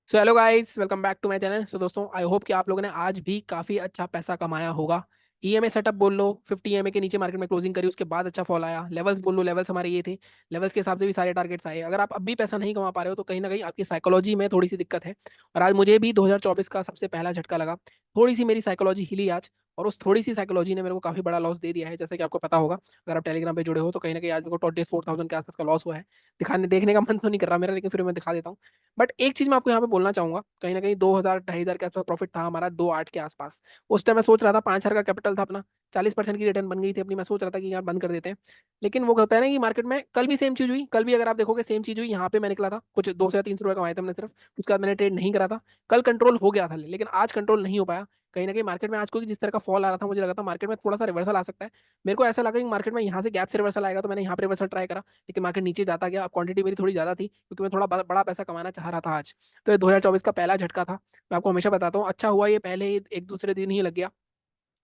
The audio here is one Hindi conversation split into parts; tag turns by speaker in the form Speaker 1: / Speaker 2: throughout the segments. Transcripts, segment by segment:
Speaker 1: So hello guys, welcome back to my channel. So दोस्तों, आई होप कि आप लोगों ने आज भी काफ़ी अच्छा पैसा कमाया होगा। ईएमए सेटअप बोल लो, 50 ईएमए के नीचे मार्केट में क्लोजिंग करी, उसके बाद अच्छा फॉल आया। लेवल्स बोल लो, लेवल्स हमारे ये थे। लेवल्स के हिसाब से भी सारे टारगेट्स आए। अगर आप अब भी पैसा नहीं कमा पा रहे हो तो कहीं ना कहीं आपकी साइकोलॉजी में थोड़ी सी दिक्कत है। और आज मुझे भी 2024 का सबसे पहला झटका लगा। थोड़ी सी मेरी साइकोलॉजी हिली आज, और उस थोड़ी सी साइकोलॉजी ने मेरे को काफ़ी बड़ा लॉस दे दिया है। जैसे कि आपको पता होगा, अगर आप टेलीग्राम पे जुड़े हो तो कहीं ना कहीं आज मेरे को 24,000 के आसपास का लॉस हुआ है। दिखाने देखने का मन तो नहीं कर रहा मेरा, लेकिन फिर मैं दिखा देता हूँ। बट एक चीज मैं आपको यहाँ पे बोलना चाहूंगा, कहीं ना कहीं 2,000 2,500 के आसपास प्रॉफिट था हमारा, 2,800 के आसपास। उस टाइम मैं सोच रहा था, 5,000 का कैपिटल था अपना, 40% की रिटर्न बन गई थी अपनी। मैं सोच रहा था कि यार बंद कर देते हैं। लेकिन वो कहता है ना कि मार्केट में कल भी सेम चीज हुई। कल भी अगर आप देखोगे सेम चीज हुई। यहाँ पे मैं निकला था, कुछ 200 या 300 रुपए कमाए थे हमने सिर्फ। उसके बाद मैंने ट्रेड नहीं करा था। कल कंट्रोल हो गया था, लेकिन आज कंट्रोल नहीं हो पाया। कहीं ना कहीं मार्केट में आज को जिस तरह का फॉल आ रहा था, मुझे लगा था मार्केट में थोड़ा सा रिवर्सल आ सकता है। मेरे को ऐसा लगा कि मार्केट में यहाँ से गैप से रिवर्सल आएगा, तो मैंने यहाँ पे रिवर्सल ट्राई करा। लेकिन मार्केट नीचे जाता गया। अब क्वांटिटी मेरी थोड़ी ज्यादा थी, क्योंकि मैं थोड़ा बड़ा पैसा कमाना चाह रहा था आज। तो ये 2024 का पहला झटका था। मैं आपको हमेशा बताता हूँ, अच्छा हुआ ये पहले ही एक दूसरे दिन ही लग गया।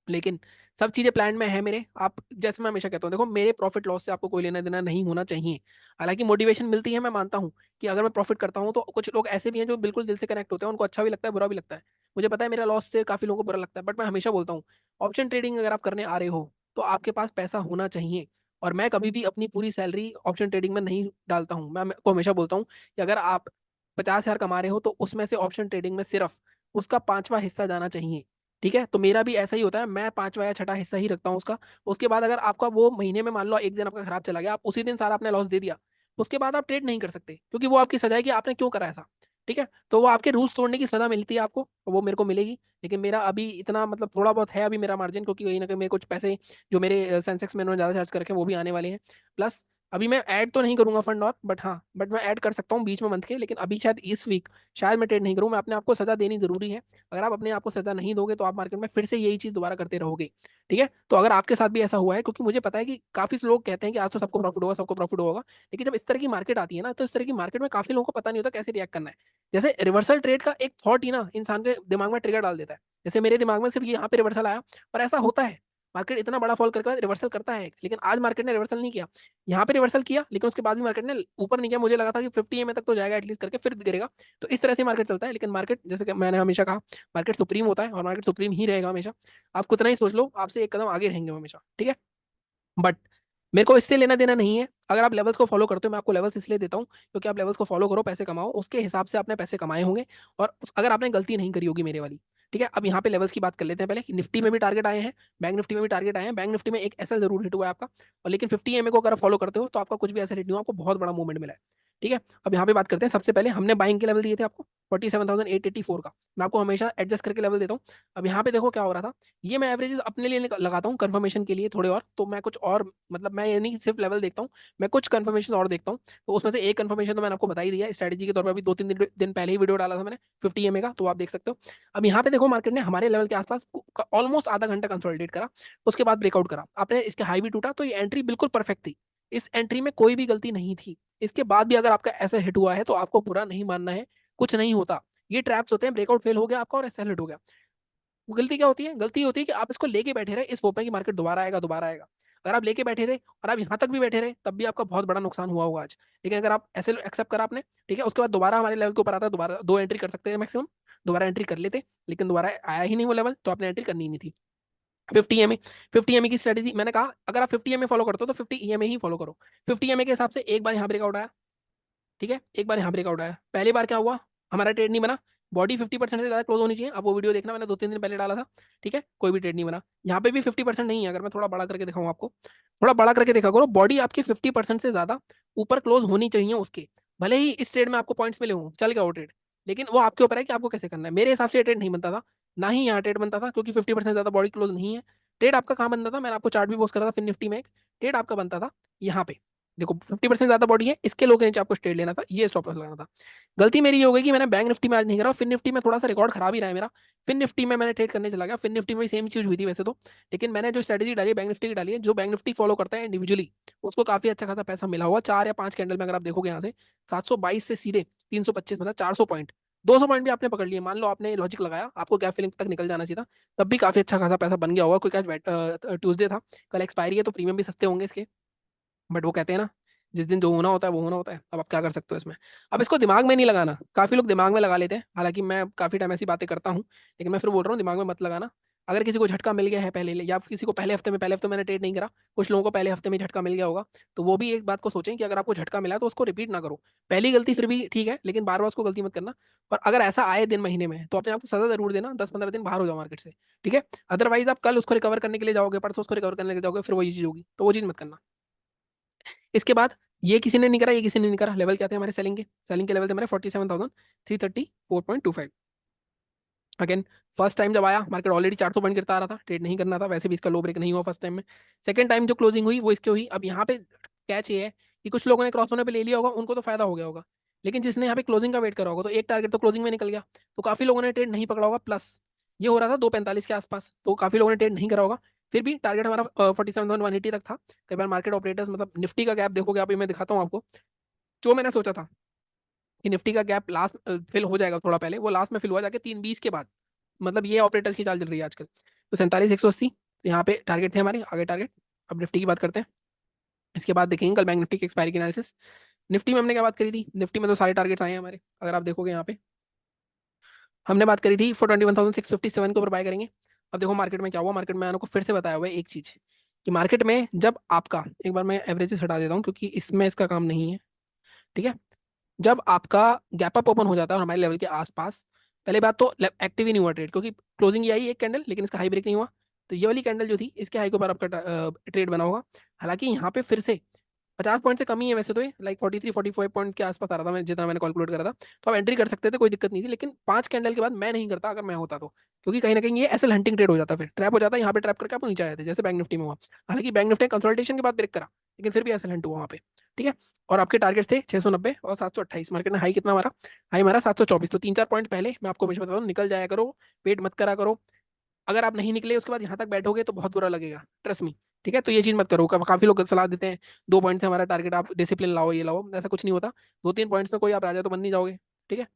Speaker 1: लेकिन सब चीजें प्लान में है मेरे। आप जैसे मैं हमेशा कहता हूँ, देखो मेरे प्रॉफिट लॉस से आपको कोई लेना देना नहीं होना चाहिए। हालांकि मोटिवेशन मिलती है, मैं मानता हूँ कि अगर मैं प्रॉफिट करता हूँ तो कुछ लोग ऐसे भी हैं जो बिल्कुल दिल से कनेक्ट होते हैं, उनको अच्छा भी लगता है, बुरा भी लगता है। मुझे पता है मेरा लॉस से काफी लोगों को बुरा लगता है, बट मैं हमेशा बोलता हूँ, ऑप्शन ट्रेडिंग अगर आप करने आ रहे हो तो आपके पास पैसा होना चाहिए। और मैं कभी भी अपनी पूरी सैलरी ऑप्शन ट्रेडिंग में नहीं डालता हूँ। मैं आपको हमेशा बोलता हूँ कि अगर आप 50,000 कमा रहे हो तो उसमें से ऑप्शन ट्रेडिंग में सिर्फ उसका 5वां हिस्सा जाना चाहिए। ठीक है, तो मेरा भी ऐसा ही होता है, मैं 5वां या छठा हिस्सा ही रखता हूँ उसका। उसके बाद अगर आपका वो महीने में मान लो एक दिन आपका खराब चला गया, आप उसी दिन सारा अपने लॉस दे दिया, उसके बाद आप ट्रेड नहीं कर सकते, क्योंकि वो आपकी सजा है कि आपने क्यों करा ऐसा। ठीक है, तो वो आपके रूल्स तोड़ने की सजा मिलती है आपको, वो मेरे को मिलेगी। लेकिन मेरा अभी इतना मतलब थोड़ा बहुत है अभी मेरा मार्जिन, क्योंकि कहीं ना कहीं मेरे कुछ पैसे जो मेरे सेंसेक्स में उन्होंने ज्यादा चार्ज करके वो भी आने वाले हैं। प्लस अभी मैं ऐड तो नहीं करूंगा फंड, और बट हाँ, बट मैं ऐड कर सकता हूँ बीच में मंथ के। लेकिन अभी शायद इस वीक शायद मैं ट्रेड नहीं करूँ। मैं अपने आप को सजा देनी जरूरी है। अगर आप अपने आप को सजा नहीं दोगे तो आप मार्केट में फिर से यही चीज दोबारा करते रहोगे। ठीक है, तो अगर आपके साथ भी ऐसा हुआ है, क्योंकि मुझे पता है कि काफी लोग कहते हैं कि आज तो सबको प्रॉफिट होगा, सबको प्रॉफिट होगा। लेकिन जब इस तरह की मार्केट आती है ना, तो इस तरह की मार्केट में काफी लोगों को पता नहीं होता कैसे रिएक्ट करना है। जैसे रिवर्सल ट्रेड का एक थॉट ही ना इंसान के दिमाग में ट्रिगर डाल देता है। जैसे मेरे दिमाग में सिर्फ यहाँ पे रिवर्सल आया, और ऐसा होता है। मार्केट इतना बड़ा फॉल करके रिवर्सल करता है, लेकिन आज मार्केट ने रिवर्सल नहीं किया। यहाँ पे रिवर्सल किया, लेकिन उसके बाद भी मार्केट ने ऊपर नहीं किया। मुझे लगा था कि 50 एम तक तो जाएगा एटलीस्ट करके, फिर गिरेगा। तो इस तरह से मार्केट चलता है। लेकिन मार्केट, जैसे कि मैंने हमेशा कहा, मार्केट सुप्रीम होता है, और मार्केट सुप्रीम ही रहेगा हमेशा। आप कितना ही सोच लो, आपसे एक कदम आगे रहेंगे वो हमेशा। ठीक है, बट मेरे को इससे लेना देना नहीं है। अगर आप लेवल्स को फॉलो करते हो, मैं आपको लेवल्स इसलिए देता हूँ क्योंकि आप लेवल्स को फॉलो करो, पैसे कमाओ, उसके हिसाब से आपने पैसे कमाए होंगे। और अगर आपने गलती नहीं करी होगी मेरे वाली। ठीक है, अब यहाँ पे लेवल्स की बात कर लेते हैं पहले कि निफ्टी में भी टारगेट आए हैं, बैंक निफ्टी में भी टारगेट आए हैं। बैंक निफ्टी में एक ऐसा जरूर हिट हुआ है आपका, और लेकिन 50 एमए को अगर फॉलो करते हो तो आपका कुछ भी ऐसा हिट नहीं हुआ, आपको बहुत बड़ा मूवमेंट मिला है। ठीक है, अब यहाँ पे बात करते हैं। सबसे पहले हमने बाइंग के लेवल दिए थे आपको 47,884 का। मैं आपको हमेशा एडजस्ट करके लेवल देता हूँ। अब यहाँ पे देखो क्या हो रहा था। ये मैं एवरेजेस अपने लिए लगाता हूँ कंफर्मेशन के लिए थोड़े और, तो मैं कुछ और मतलब मैं ये नहीं सिर्फ लेवल देखता हूँ, मैं कुछ कंफर्मेशन और देखता हूँ। तो उसमें से एक कंफर्मेशन तो मैंने आपको बता ही दिया स्ट्रेटेजी के तौर पर। अभी 2-3 दिन पहले ही वीडियो डाला था मैंने 50 एमए का, तो आप देख सकते हो। अब यहाँ पे देखो मार्केट ने हमारे लेवल के आसपास ऑलमोस्ट आधा घंटा कंसोलिडेट करा, उसके बाद ब्रेकआउट करा। आपने इसके हाई भी टूटा, तो ये एंट्री बिल्कुल परफेक्ट थी। इस एंट्री में कोई भी गलती नहीं थी। इसके बाद भी अगर आपका ऐसा हिट हुआ है तो आपको बुरा नहीं मानना है। कुछ नहीं होता, ये ट्रैप्स होते हैं। ब्रेकआउट फेल हो गया आपका और ऐसा हिट हो गया। वो गलती क्या होती है? गलती होती है कि आप इसको लेके बैठे रहे इस होप में कि मार्केट दोबारा आएगा, दोबारा आएगा। अगर आप लेके बैठे थे और आप यहाँ तक भी बैठे रहे, तब भी आपका बहुत बड़ा नुकसान हुआ होगा आज। लेकिन अगर आप ऐसे एक्सेप्ट करा आपने, ठीक है, उसके बाद दोबारा हमारे लेवल के ऊपर आता है, दोबारा दो एंट्री कर सकते हैं मैक्सिमम, दोबारा एंट्री कर लेते। लेकिन दोबारा आया ही नहीं वो लेवल, तो आपने एंट्री करनी ही नहीं थी। 50 एमए, 50 एमए की स्ट्रेटेजी मैंने कहा, अगर आप 50 एमए फॉलो करते हो तो 50 एमए ही फॉलो करो। 50 एमए के हिसाब से एक बार यहाँ ब्रेकआउट आया। ठीक है, एक बार यहाँ ब्रेकआउट आया। पहली बार क्या हुआ, हमारा ट्रेड नहीं बना। बॉडी 50% से ज्यादा क्लोज होनी चाहिए। अब वो वीडियो देखना, मैंने 2-3 दिन पहले डाला था। ठीक है, कोई भी ट्रेड नहीं बना। यहाँ पे भी 50% नहीं है। अगर मैं थोड़ा बड़ा करके दिखाऊँ आपको, थोड़ा बड़ा करके देखा करो, बॉडी आपकी 50% से ज्यादा ऊपर क्लोज होनी चाहिए उसके। भले ही इस ट्रेड में आपको पॉइंट्स मिले हों, चल गया वो ट्रेड, लेकिन वो आपके ऊपर है कि आपको कैसे करना है। मेरे हिसाब से ट्रेड नहीं बनता था, ना ही यहाँ ट्रेड बनता था, क्योंकि 50% ज्यादा बॉडी क्लोज नहीं है। ट्रेड आपका कहाँ बनता था, मैंने आपको चार्ट भी पोस्ट करा था फिर निफ्टी में एक। ट्रेड आपका बनता था यहाँ पे। देखो 50% ज्यादा बॉडी है, इसके लो के नीचे आपको स्ट्रेट लेना था, ये स्टॉप लॉस लगाना था। गलती मेरी ये हो गई कि मैंने बैंक निफ्टी में आज नहीं करा। फिर निफ्टी में थोड़ा सा रिकॉर्ड खराब ही रहा है मेरा। फिर निफ्टी में मैंने ट्रेड करने चला गया। फिर निफ्टी में भी सेम चीज हुई थी वैसे तो। लेकिन मैंने जो स्ट्रेटेजी डाली है बैंक निफ्टी की डाली है, जो बैंक निफ्टी फॉलो करता है इंडिविजुअली, उसको काफी अच्छा खासा पैसा मिला हुआ 4 या 5 कैंडल में। अगर आप देखोगे यहाँ से 722 से सीधे 325, मतलब 400 पॉइंट, 200 पॉइंट भी आपने पकड़ लिए। मान लो आपने लॉजिक लगाया, आपको क्या फीलिंग तक निकल जाना चाहिए था, तब भी काफी अच्छा खासा पैसा बन गया होगा। क्योंकि आज ट्यूसडे था, कल एक्सपायरी है, तो प्रीमियम भी सस्ते होंगे इसके। बट वो कहते हैं ना, जिस दिन जो होना होता है वो होना होता है। अब आप क्या कर सकते हो इसमें। अब इसको दिमाग में नहीं लगाना, काफी लोग दिमाग में लगा लेते हैं, हालांकि मैं काफी टाइम ऐसी बातें करता हूँ, लेकिन मैं फिर बोल रहा हूँ दिमाग में मत लगाना। अगर किसी को झटका मिल गया है पहले, या फिर किसी को पहले हफ्ते मैंने ट्रेड नहीं करा, कुछ लोगों को पहले हफ्ते में झटका मिल गया होगा, तो वो भी एक बात को सोचें कि अगर आपको झटका मिला तो उसको रिपीट ना करो। पहली गलती फिर भी ठीक है, लेकिन बार बार उसको गलती मत करना। और अगर ऐसा आए दिन महीने में, तो अपने आप को सजा जरूर देना, 10-15 दिन बाहर हो जाओ मार्केट से। ठीक है। अदरवाइज आप कल उसको रिकवर करने के लिए जाओगे, परसों उसको रिकवर करने के लिए जाओगे, फिर वही चीज होगी, तो वो चीज मत करना। इसके बाद ये किसी ने नहीं करा, ये किसी ने नहीं करा। लेवल क्या थे हमारे सेलिंग के लेवल थे हमारे 47,334.25। अगेन, फर्स्ट टाइम जब आया मार्केट ऑलरेडी 400 पॉइंट गिरता आ रहा था, ट्रेड नहीं करना था, वैसे भी इसका लो ब्रेक नहीं हुआ फर्स्ट टाइम में। सेकंड टाइम जो क्लोजिंग हुई वो इसकी हुई। अब यहाँ पे कैच ये है कि कुछ लोगों ने क्रॉस होने पे ले लिया होगा, उनको तो फायदा हो गया होगा, लेकिन जिसने यहाँ पे क्लोजिंग का वेट करा होगा, तो एक टारगेट तो क्लोजिंग में निकल गया, तो काफी लोगों ने ट्रेड नहीं पकड़ा होगा। प्लस ये हो रहा था 2:45 के आसपास, तो काफी लोगों ने ट्रेड नहीं करा होगा। फिर भी टारगेट हमारा 47,180 तक था। कई बार मार्केट ऑपरेटर्स, मतलब निफ्टी का गैप देखोगे आप, ये मैं दिखाता हूँ आपको। जो मैंने सोचा था कि निफ्टी का गैप लास्ट फिल हो जाएगा थोड़ा पहले, वो लास्ट में फिल हुआ जाके 3:20 के बाद। मतलब ये ऑपरेटर्स की चाल चल रही है आजकल। तो 47,180 यहाँ पे टारगेट थे हमारे, आगे टारगेट। अब निफ्टी की बात करते हैं। इसके बाद देखेंगे कल बैंक निफ्टी की एक्सपायरी की एनालिसिस। निफ्टी में हमने क्या बात करी थी, निफ्टी में तो सारे टारगेट्स आए हैं हमारे, अगर आप देखोगे यहाँ पे हमने बात करी थी 421,657 के ऊपर बाय करेंगे। अब देखो मार्केट में क्या हुआ, मार्केट में मैंने आपको फिर से बताया हुआ है एक चीज, कि मार्केट में जब आपका, एक बार मैं एवरेजेस हटा देता हूँ क्योंकि इसमें इसका काम नहीं है। ठीक है। जब आपका गैप अप ओपन हो जाता है और हमारे लेवल के आसपास, पहले बात तो एक्टिव ही नहीं हुआ ट्रेड, क्योंकि क्लोजिंग ये आई एक कैंडल, लेकिन इसका हाई ब्रेक नहीं हुआ। तो ये वाली कैंडल जो थी, इसके हाई के ऊपर आपका ट्रेड बना होगा। हालांकि यहाँ पे फिर से 50 पॉइंट से कम ही है वैसे तो, ये लाइक 43-45 पॉइंट के आसपास आ रहा था, मैं जितना मैंने कैलकुलेट करा था। तो आप एंट्री कर सकते थे, कोई दिक्कत नहीं थी, लेकिन 5 कैंडल के बाद मैं नहीं करता अगर मैं होता तो, क्योंकि कहीं ना कहीं ये एसएल हंटिंग ट्रेड हो जाता, फिर ट्रैप हो जाता, यहाँ पे ट्रैप करके आप नीचे आए थे, जैसे बैंक निफ्टी में हुआ। हालांकि बैंक निफ्टी कंसल्टेशन के बाद ब्रेक करा, लेकिन फिर भी एसएल हंट हुआ वहाँ पे। ठीक है। और आपके टारगेट्स थे 690 और 728। मार्केट ने हाई कितना मारा, हाई मारा 724। तो 3-4 पॉइंट पहले मैं आपको हमेशा बताता हूँ, निकल जाया करो, वेट मत करा करो। अगर आप नहीं निकले उसके बाद यहाँ तक बैठोगे तो बहुत बुरा लगेगा, ट्रस्ट मी। ठीक है। तो ये चीज मत करो। काफी लोग सलाह देते हैं 2 पॉइंट से हमारा टारगेट, आप डिसिप्लिन लाओ, ये लाओ, ऐसा कुछ नहीं होता। 2-3 पॉइंट्स में कोई आप राजा तो बन नहीं जाओगे। ठीक है।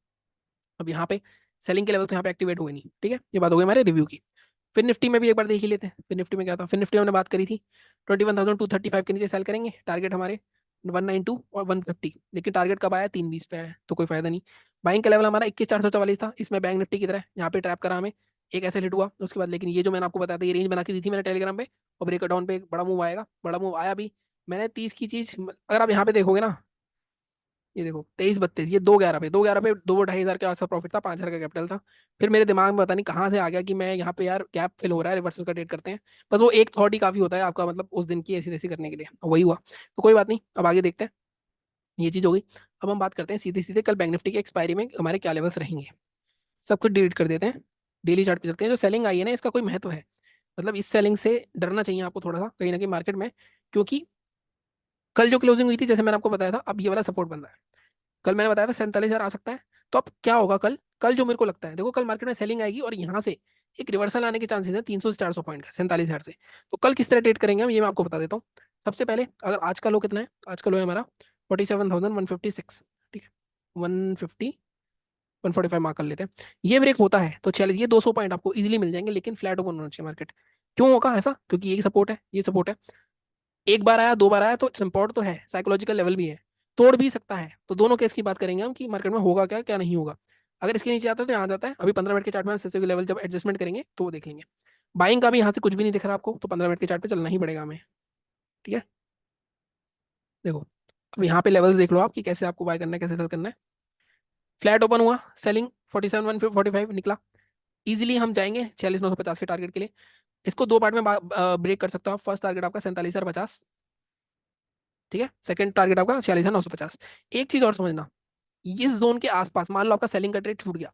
Speaker 1: अब यहाँ पे सेलिंग के लेवल तो यहाँ पे एक्टिवेट हुए नहीं। ठीक है, ये बात हो गई हमारे रिव्यू की। फिर निफ्टी में भी एक बार देख ही लेते हैं, फिर निफ्टी में क्या था। फिर निफ्टी में हमने बात करी थी 21,235 के नीचे सेल करेंगे, टारगेट हमारे 192 और 150, लेकिन टारगेट कब आया, 3:20 पे आया, तो कोई फायदा नहीं। बाइंग का लेवल हमारा 21,444 था, इसमें बैंक निफ्टी की तरह यहाँ पे ट्रैप करा हमें, एक ऐसे हिट हुआ उसके बाद। लेकिन ये जो मैंने आपको बताया था, ये रेंज बना के दी थी मैंने टेलीग्राम पे, और ब्रेक डाउन पे एक बड़ा मूव आएगा, बड़ा मूव आया भी। मैंने 30 की चीज, अगर आप यहाँ पे देखोगे ना, ये देखो 23-32, ये 211 पे 2-2.5 हज़ार के आसपास प्रॉफिट था, 5 हज़ार का कैपिटल था। फिर मेरे दिमाग में पता नहीं कहाँ से आ गया कि मैं यहाँ पे यार गैप फिल हो रहा है, रिवर्सल का ट्रेड करते हैं। बस वो एक थॉट ही काफी होता है आपका, मतलब उस दिन की ऐसी तैसी करने के लिए, और वही हुआ। तो कोई बात नहीं, अब आगे देखते हैं। ये चीज हो गई। अब हम बात करते हैं सीधे सीधे कल बैंक निफ्टी की एक्सपायरी में हमारे क्या लेवल्स रहेंगे। सब कुछ डिलीट कर देते हैं, डेली चार्ट पे चलते हैं। जो सेलिंग आई है ना, इसका कोई महत्व है, मतलब इस सेलिंग से डरना चाहिए आपको थोड़ा सा कहीं ना कहीं मार्केट में, क्योंकि कल जो क्लोजिंग हुई थी, जैसे मैंने आपको बताया था, अब ये वाला सपोर्ट बन रहा है। कल मैंने बताया था 47,000 आ सकता है। तो अब क्या होगा कल, कल जो मेरे को लगता है, देखो कल मार्केट में सेलिंग आएगी और यहाँ से एक रिवर्सल आने के चांसेस हैं 300 से 400 पॉइंट का, 47,000 से। तो कल किस तरह ट्रेड करेंगे हम, ये मैं आपको बता देता हूँ। सबसे पहले अगर आज का लो कितना है, आज का लो है हमारा 47,156। ठीक है। 150 145 मार्क कर लेते हैं। ये ब्रेक होता है तो चलिए, ये 200 पॉइंट आपको इजीली मिल जाएंगे, लेकिन फ्लैट ओपन होना चाहिए मार्केट। क्यों होगा ऐसा, क्योंकि ये सपोर्ट है, ये सपोर्ट है। एक बार आया, 2 बार आया, तो सपोर्ट तो है, साइकोलॉजिकल लेवल भी है, तोड़ भी सकता है। तो दोनों केस की बात करेंगे हम कि मार्केट में होगा क्या, क्या नहीं होगा। अगर इसके नीचे आता है तो यहाँ जाता है। अभी 15 मिनट के चार्ट में हम लेवल जब एडजस्टमेंट करेंगे तो वो देख लेंगे। बाइंग का भी यहाँ से कुछ भी नहीं दिख रहा आपको, तो 15 मिनट के चार्ट पे चलना ही पड़ेगा हमें। ठीक है। देखो, अब यहाँ पे लेवल्स देख लो आप कि कैसे आपको बाय करना है, कैसे सेल करना है। फ्लैट ओपन हुआ, सेलिंग 47,145 निकला, इजीली हम जाएंगे 46,950 के टारगेट के लिए। इसको दो पार्ट में ब्रेक कर सकते हो आप। फर्स्ट टारगेट आपका 47,050। ठीक है। सेकंड टारगेट आपका 46,950। एक चीज और समझना, इस जोन के आसपास मान लो आपका सेलिंग का ट्रेड छूट गया,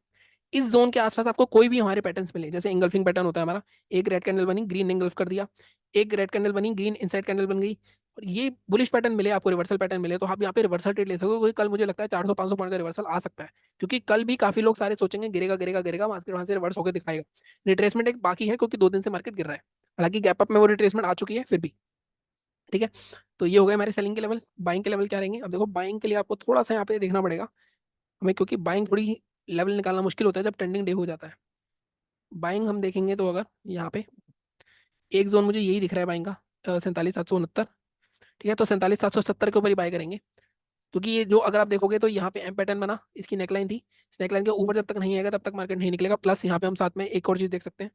Speaker 1: इस जोन के आसपास आपको कोई भी हमारे पैटर्न्स मिले, जैसे इंगल्फिंग पैटर्न होता है हमारा, एक रेड कैंडल बनी, ग्रीन इंगल्फ कर दिया, एक रेड कैंडल बनी, ग्रीन इनसाइड कैंडल बन गई, और ये बुलिश पैटर्न मिले आपको, रिवर्सल पैटर्न मिले, तो आप यहाँ पे रिवर्सल ट्रेड ले सकोगे, क्योंकि कल मुझे लगता है 400-500 पॉइंट का रिवर्सल आ सकता है। क्योंकि कल भी काफी लोग सारे सोचेंगे गिरेगा गिरेगा गिरेगा, मार्केट वहां से रिवर्स होकर दिखाएगा। रिट्रेसमेंट एक बाकी है, क्योंकि 2 दिन से मार्केट गिर रहा है, हालांकि गैप अप में वो रिट्रेसमेंट आ चुकी है फिर भी। ठीक है। तो ये हो गए हमारे सेलिंग के लेवल। बाइंग के लेवल क्या रहेंगे, अब देखो बाइंग के लिए आपको थोड़ा सा यहाँ पे देखना पड़ेगा हमें, क्योंकि बाइंग थोड़ी लेवल निकालना मुश्किल होता है जब ट्रेंडिंग डे हो जाता है। बाइंग हम देखेंगे तो अगर यहाँ पे एक जोन मुझे यही दिख रहा है बाइंग का, 47,769। ठीक है, तो 47,770 के ऊपर ही बाय करेंगे, क्योंकि ये जो अगर आप देखोगे तो यहाँ पे एम पैटर्न बना, इसकी नेकलाइन थी, इस नेकलाइन के ऊपर जब तक नहीं आएगा तब तक मार्केट नहीं निकलेगा। प्लस यहाँ पे हम साथ में एक और चीज़ देख सकते हैं,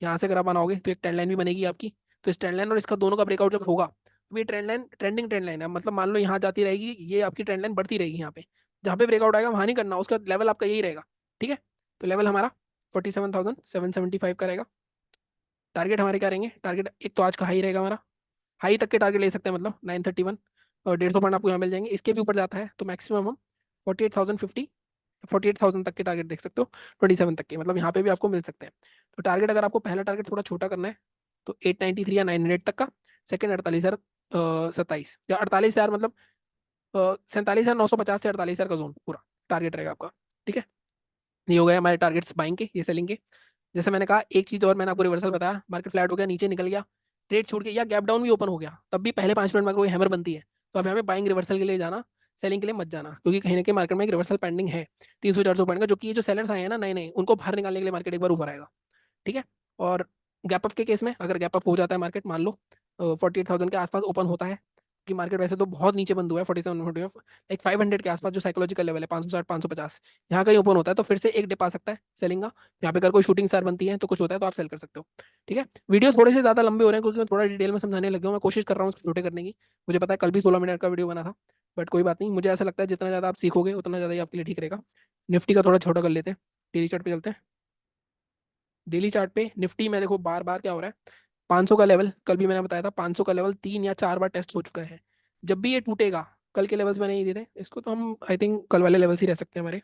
Speaker 1: यहाँ से अगर आप बनाओगे तो एक ट्रेंड लाइन भी बनेगी आपकी। तो इस ट्रेंड लाइन और इसका दोनों का ब्रेकआउट जब होगा तो ये trend line trending trend line है, मतलब मान लो यहाँ जाती रहेगी, ये आपकी ट्रेंड लाइन बढ़ती रहेगी, यहाँ पे जहाँ पे ब्रेकआउट आएगा वहाँ नहीं करना, उसका लेवल आपका यही रहेगा। ठीक है, तो लेवल हमारा 47,775 का रहेगा। टारगेट हमारे क्या रहेंगे, टारगेट एक तो आज का हाई रहेगा हमारा, हाई तक के टारगेट ले सकते हैं, मतलब 931 और 150 पॉइंट आपको यहाँ मिल जाएंगे। इसके भी ऊपर जाता है तो मैक्सिमम हम 48,050 48,000 तक के टारगेट देख सकते हो, 27 तक के, मतलब यहाँ पे भी आपको मिल सकते हैं। तो टारगेट अगर आपको पहला टारगेट थोड़ा छोटा करना है तो 893 या 900 तक का, सेकंड 48,027 या 48,000, मतलब 47,950 से 48,000 का जोन पूरा टारगेट रहेगा आपका। ठीक है, ये हो गए हमारे टारगेट्स बाइंग के, ये सेलिंग के। जैसे मैंने कहा एक चीज और मैंने आपको रिवर्सल बताया, मार्केट फ्लैट हो गया, नीचे निकल गया, ट्रेड छूट के या गैप डाउन भी ओपन हो गया, तब भी पहले 5 मिनट में कोई हैमर बनती है तो अब यहाँ पे बाइंग रिवर्सल के लिए जाना, सेलिंग के लिए मत जाना, क्योंकि कहीं ना कहीं मार्केट में एक रिवर्सल पेंडिंग है 300-400 पॉइंट का, जो कि ये जो सेलर्स आए हैं ना नए नए, उनको बाहर निकालने के लिए मार्केट एक बार ऊपर आएगा। ठीक है, और गैप अप के केस में अगर गैप अप हो जाता है मार्केट, मान लो 48,000 के आसपास ओपन होता है, कि मार्केट वैसे तो बहुत नीचे बंद हुआ है 47 लाइक 500 के आसपास, जो साइकोलॉजिकल लेवल है 560 550, यहाँ कहीं ओपन होता है तो फिर से एक डिप आ सकता है सेलिंग का। यहाँ पे अगर कोई शूटिंग स्टार बनती है तो कुछ होता है तो आप सेल कर सकते हो। ठीक है, वीडियो थोड़े से ज्यादा लंबे हो रहे हैं क्योंकि मैं थोड़ा डिटेल में समझाने लगा हूँ, मैं कोशिश कर रहा हूँ उसको छोटे करने की। मुझे पता है कल भी 16 मिनट का वीडियो बना था, बट कोई बात नहीं, मुझे ऐसा लगता है जितना ज्यादा आप सीखोगे उतना ज्यादा ही आपके लिए ठीक रहेगा। निफ्टी का थोड़ा छोटा कर लेते हैं, डेली चार्ट पे चलते हैं। डेली चार्ट पे निफ्टी में देखो बार बार क्या हो रहा है, 500 का लेवल, कल भी मैंने बताया था 500 का लेवल 3 या 4 बार टेस्ट हो चुका है। जब भी ये टूटेगा, कल के लेवल्स मैंने ये दिए थे, इसको तो हम आई थिंक कल वाले लेवल्स ही रह सकते हैं हमारे,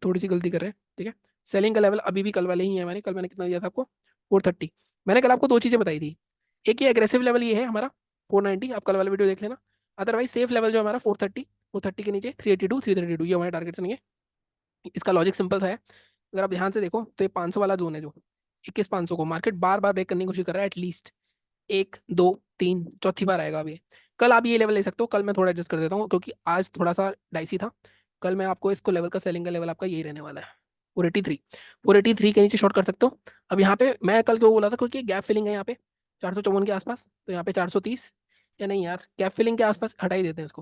Speaker 1: थोड़ी सी गलती कर रहे हैं। ठीक है, सेलिंग का लेवल अभी भी कल वाले ही है हमारे, कल मैंने कितना दिया था आपको 430। मैंने कल आपको दो चीजें बताई थी, एक ये एग्रेसिव लेवल ये है हमारा 490, आप कल वाला वीडियो देख लेना। अदरवाइज सेफ लेवल जो हमारा 430, 430 के नीचे 382 332, ये हमारे टारगेट्स नहीं है। इसका लॉजिक सिंपल सा है, अगर आप ध्यान से देखो तो ये 500 वाला जोन है, जो 21,500 को मार्केट बार बार ब्रेक करने की कोशिश कर रहा है, एटलीस्ट एक दो तीन चौथी बार आएगा अभी। कल आप ये लेवल ले सकते हो, कल मैं थोड़ा एडजस्ट कर देता हूँ क्योंकि आज थोड़ा सा डाइसी था। कल मैं आपको इसको लेवल का, सेलिंग का लेवल आपका यही रहने वाला है 483, 483 के नीचे शॉर्ट कर सकते हो। अब यहाँ पे मैं कल क्यों बोला था, क्योंकि गैप फिलिंग है यहाँ पे 454 के आसपास, तो यहाँ पे 430, या नहीं यार गैप फिलिंग के आसपास हटा ही देते हैं इसको।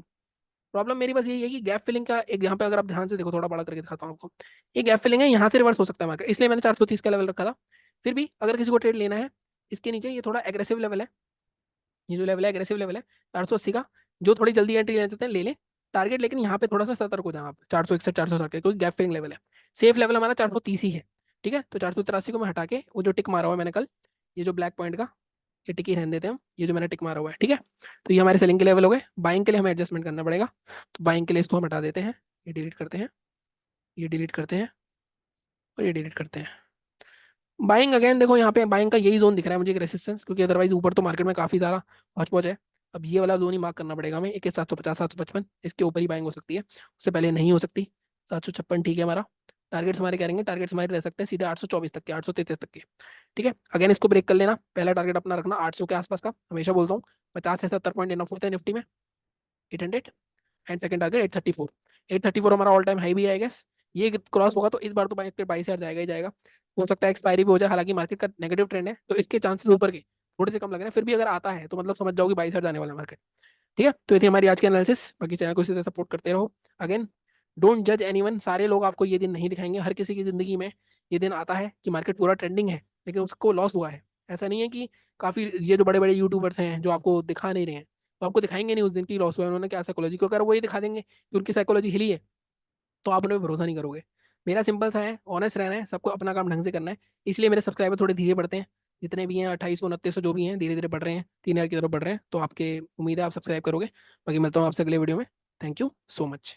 Speaker 1: प्रॉब्लम मेरी बस यही है कि गैप फिलिंग का एक, यहाँ पे अगर आप ध्यान से देखो, थोड़ा बड़ा करके दिखाता हूँ आपको, ये गैप फिलिंग है, यहाँ से रिवर्स हो सकता है मार्केट, इसलिए मैंने 430 का लेवल रखा था। फिर भी अगर किसी को ट्रेड लेना है, इसके नीचे ये थोड़ा एग्रेसिव लेवल है, ये जो लेवल है एग्रेसिव लेवल है 480 का, जो थोड़ी जल्दी एंट्री ले लेते हैं ले लें टारगेट, लेकिन यहाँ पे थोड़ा सा सतर्क हो जाना आप, 461 460 क्योंकि गैप फिलिंग लेवल है। सेफ लेवल हमारा 430 ही है। ठीक है, तो 483 को मैं हटा के, वो जो टिक मारा हुआ है मैंने कल, ये जो ब्लैक पॉइंट का, ये टिक ही रहने देते हैं हम, ये जो मैंने टिक मारा हुआ है। ठीक है, तो ये हमारे सेलिंग के लेवल हो गए। बाइंग के लिए हमें एडजस्टमेंट करना पड़ेगा, तो बाइंग के लिए इसको हम हटा देते हैं, ये डिलीट करते हैं, ये डिलीट करते हैं और ये डिलीट करते हैं। बाइंग अगेन देखो, यहाँ पे बाइंग का यही जोन दिख रहा है मुझे, एक रेसिस्टेंस, क्योंकि अदरवाइज ऊपर तो मार्केट में काफी सारा हौच पौच है। अब ये वाला जोन ही मार्क करना पड़ेगा हमें, 21,750 755, इसके ऊपर ही बाइंग हो सकती है, उससे पहले नहीं हो सकती। 756 ठीक है हमारा। टारगेट्स हमारे क्या रहेंगे, टारगेट्स हमारे रह सकते हैं सीधे 824 तक के, 833 तक के। ठीक है, अगेन इसको ब्रेक कर लेना, पहला टारगेट अपना रखना 800 के आसपास का, हमेशा बोलता हूँ 50 से 70 पॉइंट इनफ होता है निफ्टी में, 800, एंड सेकंड टारगेट 834। 834 हमारा ऑल टाइम हाई भी है आई गेस, ये क्रॉस होगा तो इस बार तो मार्केट 22,000 जाएगा ही जाएगा। हो सकता है एक्सपायरी भी हो जाए, हालांकि मार्केट का नेगेटिव ट्रेंड है तो इसके चांसेस ऊपर के थोड़े से कम लग रहे हैं, फिर भी अगर आता है तो मतलब समझ जाओ कि 22,000 जाने वाला है मार्केट। ठीक है, तो ये थी हमारी आज की एनालिसिस, बाकी चैनल को इसी तरह सपोर्ट करते रहो। अगेन डोंट जज एनीवन, सारे लोग आपको ये दिन नहीं दिखाएंगे, हर किसी की जिंदगी में ये दिन आता है कि मार्केट पूरा ट्रेंडिंग है लेकिन उसको लॉस हुआ है। ऐसा नहीं है कि काफी ये जो बड़े बड़े यूट्यूबर्स हैं जो आपको दिखा नहीं रहे हैं, तो आपको दिखाएंगे नहीं उस दिन की लॉस हुआ है उन्होंने क्या साइकोलॉजी को, अगर वो ये दिखा देंगे कि उनकी साइकोलॉजी हिली है तो आप उन पर भरोसा नहीं करोगे। मेरा सिंपल सा है, ऑनेस्ट रहना है, सबको अपना काम ढंग से करना है, इसलिए मेरे सब्सक्राइबर थोड़े धीरे बढ़ते हैं, जितने भी हैं 2800 2900 जो भी हैं धीरे धीरे बढ़ रहे हैं, 3,000 की तरफ बढ़ रहे हैं, तो आपके उम्मीद है आप सब्सक्राइब करोगे। बाकी मिलता हूँ आपसे अगले वीडियो में। Thank you so much.